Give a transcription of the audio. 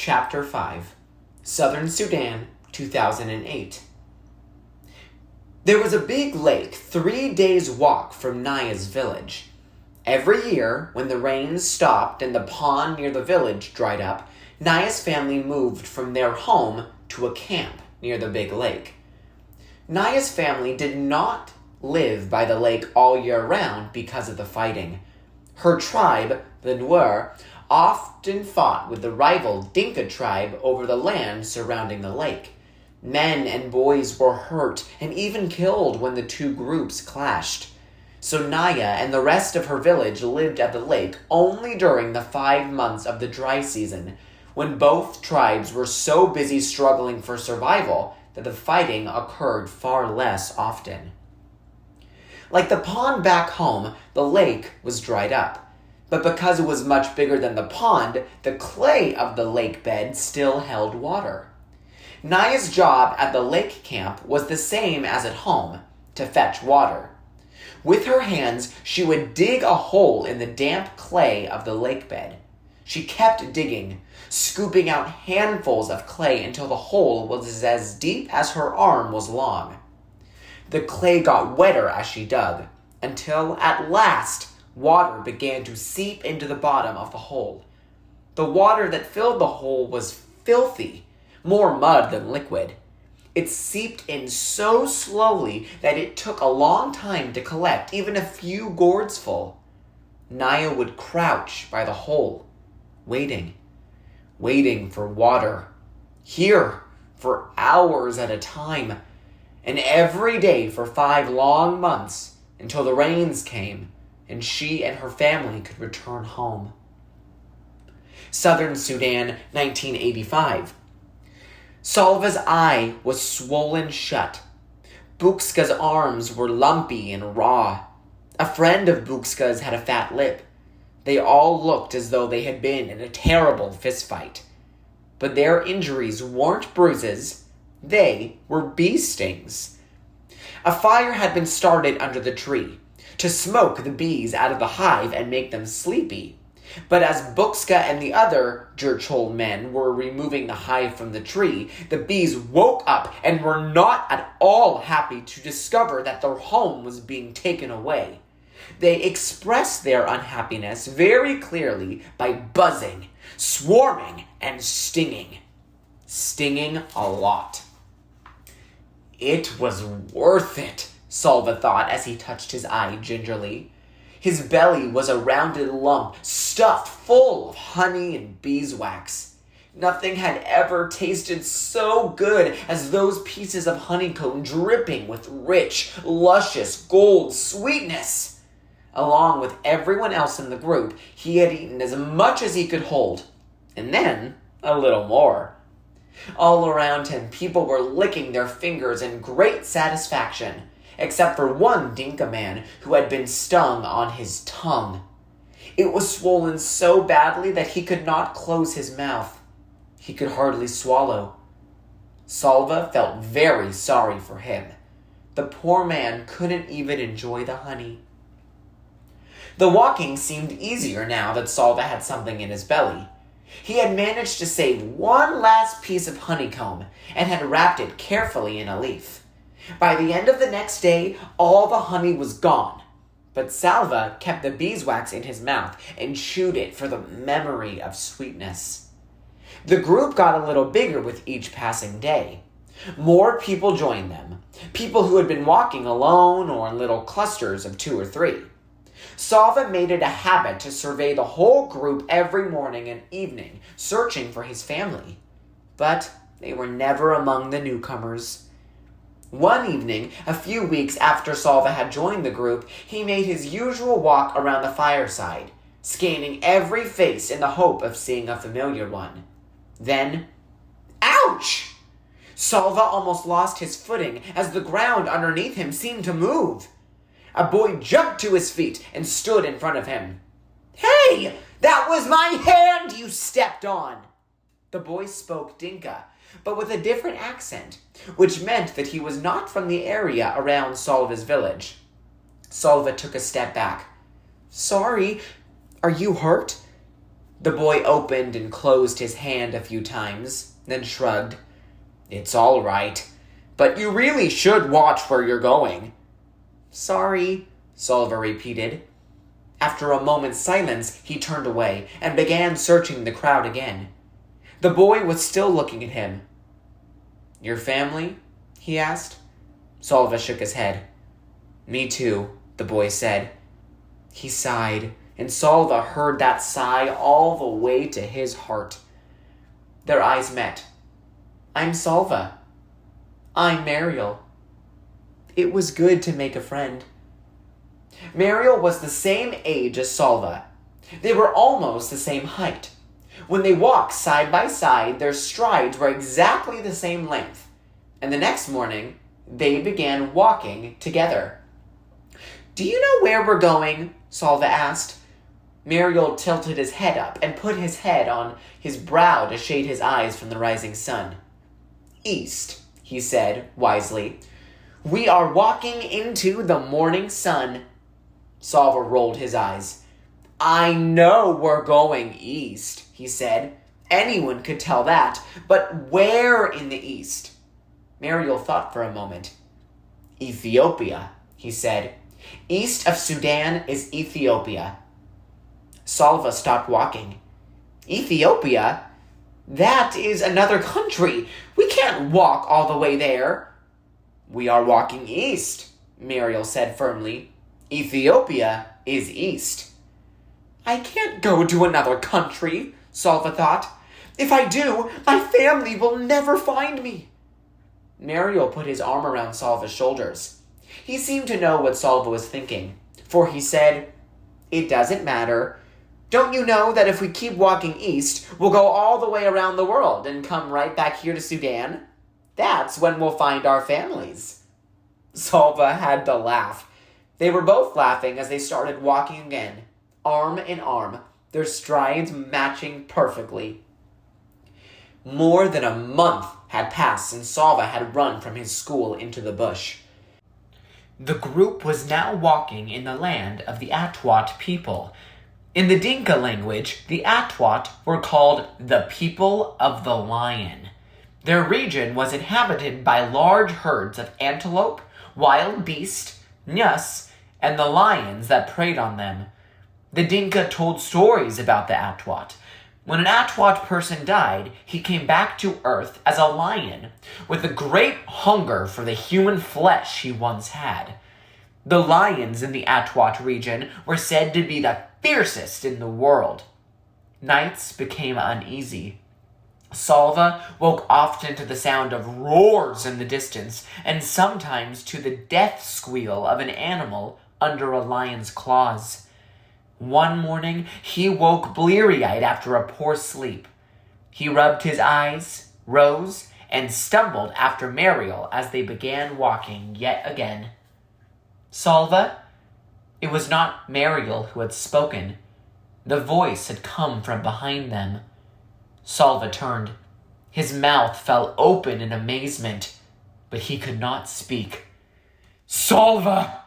Chapter 5, Southern Sudan, 2008. There was a big lake 3 days' walk from Naya's village. Every year, when the rains stopped and the pond near the village dried up, Naya's family moved from their home to a camp near the big lake. Naya's family did not live by the lake all year round because of the fighting. Her tribe, the Nuer, often fought with the rival Dinka tribe over the land surrounding the lake. Men and boys were hurt and even killed when the two groups clashed. So Naya and the rest of her village lived at the lake only during the 5 months of the dry season, when both tribes were so busy struggling for survival that the fighting occurred far less often. Like the pond back home, the lake was dried up. But because it was much bigger than the pond, the clay of the lake bed still held water. Naya's job at the lake camp was the same as at home, to fetch water. With her hands, she would dig a hole in the damp clay of the lake bed. She kept digging, scooping out handfuls of clay until the hole was as deep as her arm was long. The clay got wetter as she dug, until at last water began to seep into the bottom of the hole. The water that filled the hole was filthy, more mud than liquid. It seeped in so slowly that it took a long time to collect even a few gourds full. Naya would crouch by the hole, waiting for water, here for hours at a time, and every day for 5 long months until the rains came and she and her family could return home. Southern Sudan, 1985. Salva's eye was swollen shut. Bukska's arms were lumpy and raw. A friend of Bukska's had a fat lip. They all looked as though they had been in a terrible fistfight. But their injuries weren't bruises. They were bee stings. A fire had been started under the tree to smoke the bees out of the hive and make them sleepy. But as Bukska and the other Jurchol men were removing the hive from the tree, the bees woke up and were not at all happy to discover that their home was being taken away. They expressed their unhappiness very clearly by buzzing, swarming, and stinging. Stinging a lot. It was worth it, Salva thought as he touched his eye gingerly. His belly was a rounded lump stuffed full of honey and beeswax. Nothing had ever tasted so good as those pieces of honeycomb dripping with rich, luscious gold sweetness. Along with everyone else in the group, he had eaten as much as he could hold, and then a little more. All around him, people were licking their fingers in great satisfaction, except for one Dinka man who had been stung on his tongue. It was swollen so badly that he could not close his mouth. He could hardly swallow. Salva felt very sorry for him. The poor man couldn't even enjoy the honey. The walking seemed easier now that Salva had something in his belly. He had managed to save one last piece of honeycomb and had wrapped it carefully in a leaf. By the end of the next day, all the honey was gone, but Salva kept the beeswax in his mouth and chewed it for the memory of sweetness. The group got a little bigger with each passing day. More people joined them, people who had been walking alone or in little clusters of 2 or 3. Salva made it a habit to survey the whole group every morning and evening, searching for his family. But they were never among the newcomers. One evening, a few weeks after Salva had joined the group, he made his usual walk around the fireside, scanning every face in the hope of seeing a familiar one. Then, ouch! Salva almost lost his footing as the ground underneath him seemed to move. A boy jumped to his feet and stood in front of him. "Hey, that was my hand you stepped on!" The boy spoke Dinka, but with a different accent, which meant that he was not from the area around Salva's village. Salva took a step back. "Sorry, are you hurt?" The boy opened and closed his hand a few times, then shrugged. "It's all right, but you really should watch where you're going." "Sorry," Salva repeated. After a moment's silence, he turned away and began searching the crowd again. The boy was still looking at him. "Your family?" he asked. Salva shook his head. "Me too," the boy said. He sighed, and Salva heard that sigh all the way to his heart. Their eyes met. "I'm Salva." "I'm Mariel." It was good to make a friend. Mariel was the same age as Salva. They were almost the same height. When they walked side by side, their strides were exactly the same length. And the next morning, they began walking together. "Do you know where we're going?" Salva asked. Mariel tilted his head up and put his head on his brow to shade his eyes from the rising sun. "East," he said wisely. "We are walking into the morning sun." Salva rolled his eyes. "I know we're going east," he said. "Anyone could tell that, but where in the east?" Mariel thought for a moment. "Ethiopia," he said. "East of Sudan is Ethiopia." Salva stopped walking. "Ethiopia? That is another country. We can't walk all the way there." "We are walking east," Mariel said firmly. "Ethiopia is east." "I can't go to another country," Salva thought. "If I do, my family will never find me." Mariel put his arm around Salva's shoulders. He seemed to know what Salva was thinking, for he said, "It doesn't matter. Don't you know that if we keep walking east, we'll go all the way around the world and come right back here to Sudan? That's when we'll find our families." Salva had to laugh. They were both laughing as they started walking again, arm in arm, their strides matching perfectly. More than a month had passed since Salva had run from his school into the bush. The group was now walking in the land of the Atwat people. In the Dinka language, the Atwat were called the people of the lion. Their region was inhabited by large herds of antelope, wild beast, nyas, and the lions that preyed on them. The Dinka told stories about the Atwat. When an Atwat person died, he came back to earth as a lion, with a great hunger for the human flesh he once had. The lions in the Atwat region were said to be the fiercest in the world. Nights became uneasy. Salva woke often to the sound of roars in the distance, and sometimes to the death squeal of an animal under a lion's claws. One morning, he woke bleary-eyed after a poor sleep. He rubbed his eyes, rose, and stumbled after Mariel as they began walking yet again. "Salva?" It was not Mariel who had spoken. The voice had come from behind them. Salva turned. His mouth fell open in amazement, but he could not speak. "Salva!"